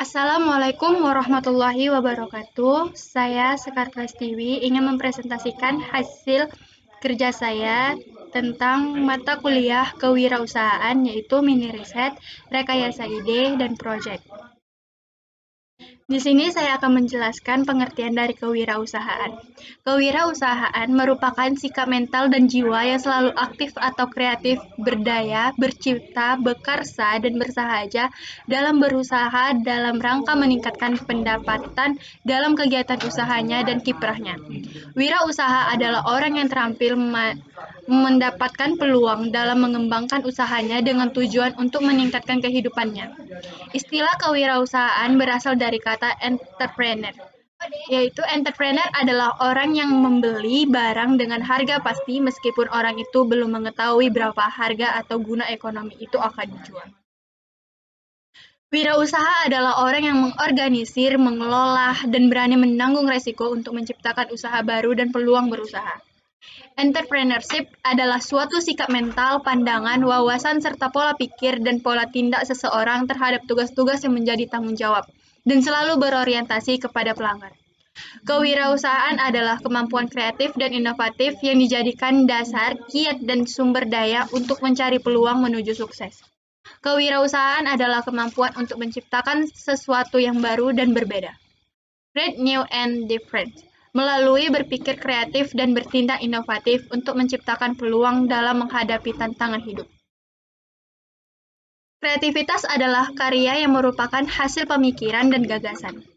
Assalamualaikum warahmatullahi wabarakatuh. Saya Sekar Prastiwi ingin mempresentasikan hasil kerja saya tentang mata kuliah kewirausahaan yaitu mini riset, rekayasa ide, dan proyek. Di sini saya akan menjelaskan pengertian dari kewirausahaan. Kewirausahaan merupakan sikap mental dan jiwa yang selalu aktif atau kreatif, berdaya, bercipta, berkarsa, dan bersahaja dalam berusaha dalam rangka meningkatkan pendapatan dalam kegiatan usahanya dan kiprahnya. Wirausaha adalah orang yang terampil mendapatkan peluang dalam mengembangkan usahanya dengan tujuan untuk meningkatkan kehidupannya. Istilah kewirausahaan berasal dari kata entrepreneur, yaitu entrepreneur adalah orang yang membeli barang dengan harga pasti meskipun orang itu belum mengetahui berapa harga atau guna ekonomi itu akan dijual. Wirausaha adalah orang yang mengorganisir, mengelola, dan berani menanggung resiko untuk menciptakan usaha baru dan peluang berusaha. Entrepreneurship adalah suatu sikap mental, pandangan, wawasan, serta pola pikir dan pola tindak seseorang terhadap tugas-tugas yang menjadi tanggung jawab, dan selalu berorientasi kepada pelanggan. Kewirausahaan adalah kemampuan kreatif dan inovatif yang dijadikan dasar, kiat, dan sumber daya untuk mencari peluang menuju sukses. Kewirausahaan adalah kemampuan untuk menciptakan sesuatu yang baru dan berbeda. Create new and different. Melalui berpikir kreatif dan bertindak inovatif untuk menciptakan peluang dalam menghadapi tantangan hidup. Kreativitas adalah karya yang merupakan hasil pemikiran dan gagasan.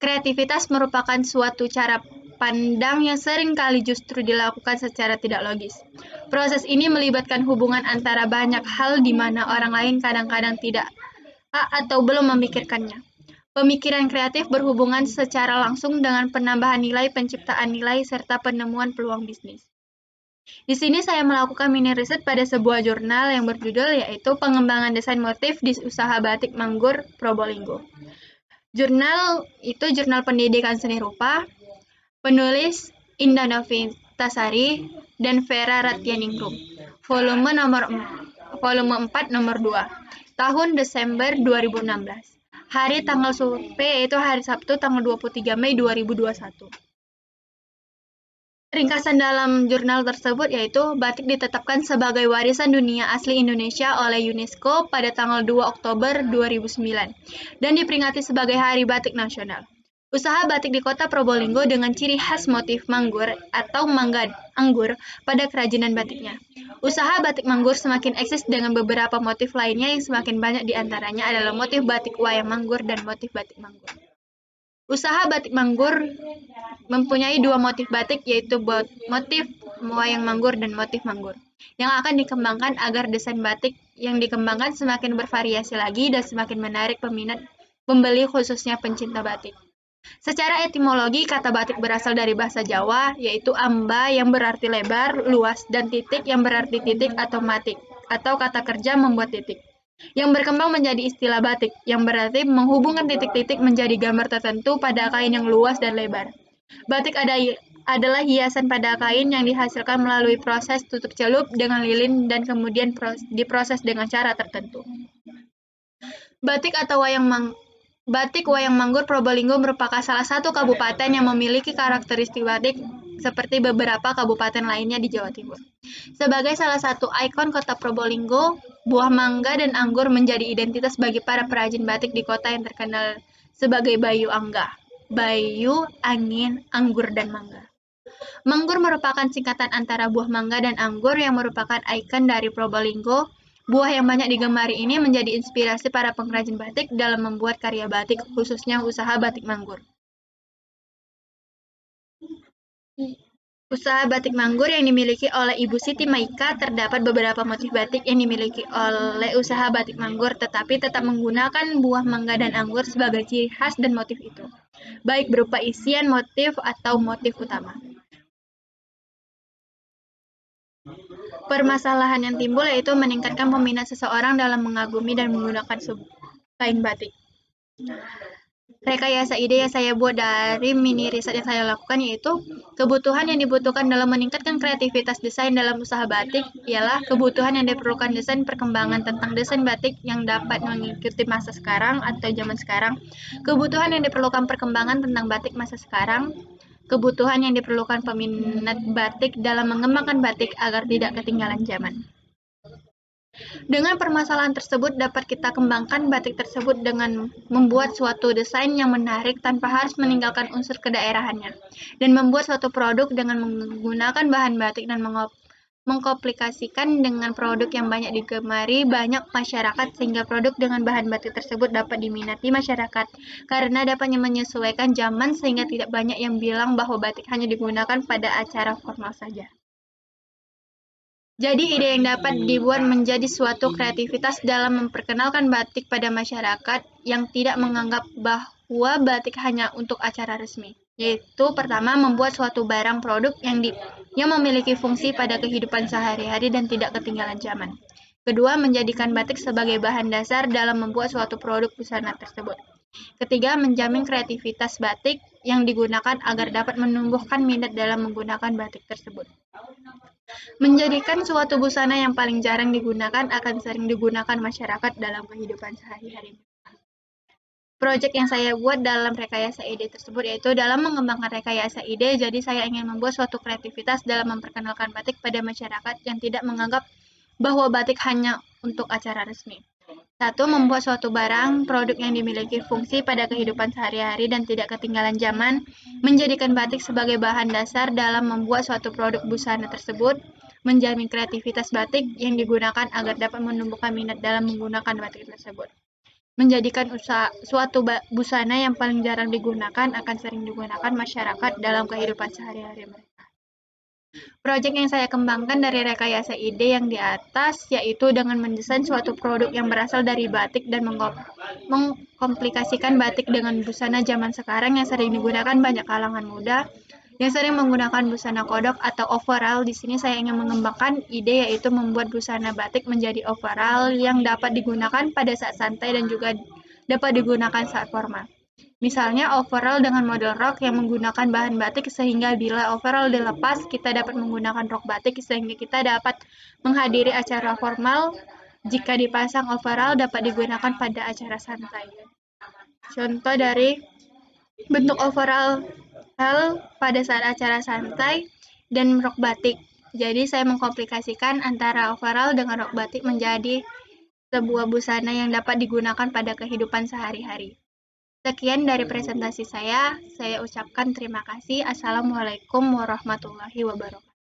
Kreativitas merupakan suatu cara pandang yang sering kali justru dilakukan secara tidak logis. Proses ini melibatkan hubungan antara banyak hal di mana orang lain kadang-kadang tidak atau belum memikirkannya. Pemikiran kreatif berhubungan secara langsung dengan penambahan nilai, penciptaan nilai, serta penemuan peluang bisnis. Di sini saya melakukan mini riset pada sebuah jurnal yang berjudul yaitu Pengembangan Desain Motif di Usaha Batik Manggur Probolinggo. Jurnal itu jurnal pendidikan seni rupa, penulis Indah Novitasari dan Vera Ratyaningrum. Volume 4 nomor 2, tahun Desember 2016. Hari tanggal survei yaitu hari Sabtu tanggal 23 Mei 2021. Ringkasan dalam jurnal tersebut yaitu batik ditetapkan sebagai warisan dunia asli Indonesia oleh UNESCO pada tanggal 2 Oktober 2009 dan diperingati sebagai Hari Batik Nasional. Usaha batik di Kota Probolinggo dengan ciri khas motif manggur atau mangga anggur pada kerajinan batiknya. Usaha batik manggur semakin eksis dengan beberapa motif lainnya yang semakin banyak diantaranya adalah motif batik wayang manggur dan motif batik manggur. Usaha batik manggur mempunyai dua motif batik yaitu motif wayang manggur dan motif manggur yang akan dikembangkan agar desain batik yang dikembangkan semakin bervariasi lagi dan semakin menarik peminat pembeli khususnya pencinta batik. Secara etimologi, kata batik berasal dari bahasa Jawa, yaitu amba yang berarti lebar, luas, dan titik yang berarti titik atau matik, atau kata kerja membuat titik. Yang berkembang menjadi istilah batik, yang berarti menghubungkan titik-titik menjadi gambar tertentu pada kain yang luas dan lebar. Batik adalah hiasan pada kain yang dihasilkan melalui proses tutup celup dengan lilin dan kemudian diproses dengan cara tertentu. Batik wayang manggur Probolinggo merupakan salah satu kabupaten yang memiliki karakteristik batik seperti beberapa kabupaten lainnya di Jawa Timur. Sebagai salah satu ikon kota Probolinggo, buah mangga dan anggur menjadi identitas bagi para perajin batik di kota yang terkenal sebagai Bayu Angga. Bayu, angin, anggur, dan mangga. Manggur merupakan singkatan antara buah mangga dan anggur yang merupakan ikon dari Probolinggo. Buah yang banyak digemari ini menjadi inspirasi para pengrajin batik dalam membuat karya batik, khususnya usaha batik manggur. Usaha batik manggur yang dimiliki oleh Ibu Siti Maika terdapat beberapa motif batik yang dimiliki oleh usaha batik manggur tetapi tetap menggunakan buah mangga dan anggur sebagai ciri khas dan motif itu, baik berupa isian motif atau motif utama. Permasalahan yang timbul yaitu meningkatkan peminat seseorang dalam mengagumi dan menggunakan kain batik. rekayasa ide yang saya buat dari mini riset yang saya lakukan yaitu kebutuhan yang dibutuhkan dalam meningkatkan kreativitas desain dalam usaha batik ialah kebutuhan yang diperlukan desain perkembangan tentang desain batik yang dapat mengikuti masa sekarang atau zaman sekarang, kebutuhan yang diperlukan perkembangan tentang batik masa sekarang, kebutuhan yang diperlukan peminat batik dalam mengembangkan batik agar tidak ketinggalan zaman. Dengan permasalahan tersebut dapat kita kembangkan batik tersebut dengan membuat suatu desain yang menarik tanpa harus meninggalkan unsur kedaerahannya, dan membuat suatu produk dengan menggunakan bahan batik dan mengkomplikasikan dengan produk yang banyak digemari banyak masyarakat sehingga produk dengan bahan batik tersebut dapat diminati masyarakat karena dapat menyesuaikan zaman sehingga tidak banyak yang bilang bahwa batik hanya digunakan pada acara formal saja. Jadi ide yang dapat dibuat menjadi suatu kreativitas dalam memperkenalkan batik pada masyarakat yang tidak menganggap bahwa batik hanya untuk acara resmi. Yaitu pertama membuat suatu barang produk yang memiliki fungsi pada kehidupan sehari-hari dan tidak ketinggalan zaman. Kedua, menjadikan batik sebagai bahan dasar dalam membuat suatu produk busana tersebut. Ketiga, menjamin kreativitas batik yang digunakan agar dapat menumbuhkan minat dalam menggunakan batik tersebut. Menjadikan suatu busana yang paling jarang digunakan akan sering digunakan masyarakat dalam kehidupan sehari-hari. Proyek yang saya buat dalam rekayasa ide tersebut yaitu dalam mengembangkan rekayasa ide, jadi saya ingin membuat suatu kreativitas dalam memperkenalkan batik pada masyarakat yang tidak menganggap bahwa batik hanya untuk acara resmi. 1. Membuat suatu barang, produk yang dimiliki fungsi pada kehidupan sehari-hari dan tidak ketinggalan zaman, menjadikan batik sebagai bahan dasar dalam membuat suatu produk busana tersebut, menjamin kreativitas batik yang digunakan agar dapat menumbuhkan minat dalam menggunakan batik tersebut. Menjadikan suatu busana yang paling jarang digunakan akan sering digunakan masyarakat dalam kehidupan sehari-hari mereka. Proyek yang saya kembangkan dari rekayasa ide yang di atas yaitu dengan mendesain suatu produk yang berasal dari batik dan mengkomplikasikan batik dengan busana zaman sekarang yang sering digunakan banyak kalangan muda yang sering menggunakan busana kodok atau overall. Di sini saya ingin mengembangkan ide yaitu membuat busana batik menjadi overall yang dapat digunakan pada saat santai dan juga dapat digunakan saat formal. Misalnya overall dengan model rok yang menggunakan bahan batik sehingga bila overall dilepas kita dapat menggunakan rok batik sehingga kita dapat menghadiri acara formal. Jika dipasang overall dapat digunakan pada acara santai. Contoh dari bentuk overall pada saat acara santai dan rok batik. Jadi saya mengkomplikasikan antara overall dengan rok batik menjadi sebuah busana yang dapat digunakan pada kehidupan sehari-hari. Sekian dari presentasi saya ucapkan terima kasih. Assalamualaikum warahmatullahi wabarakatuh.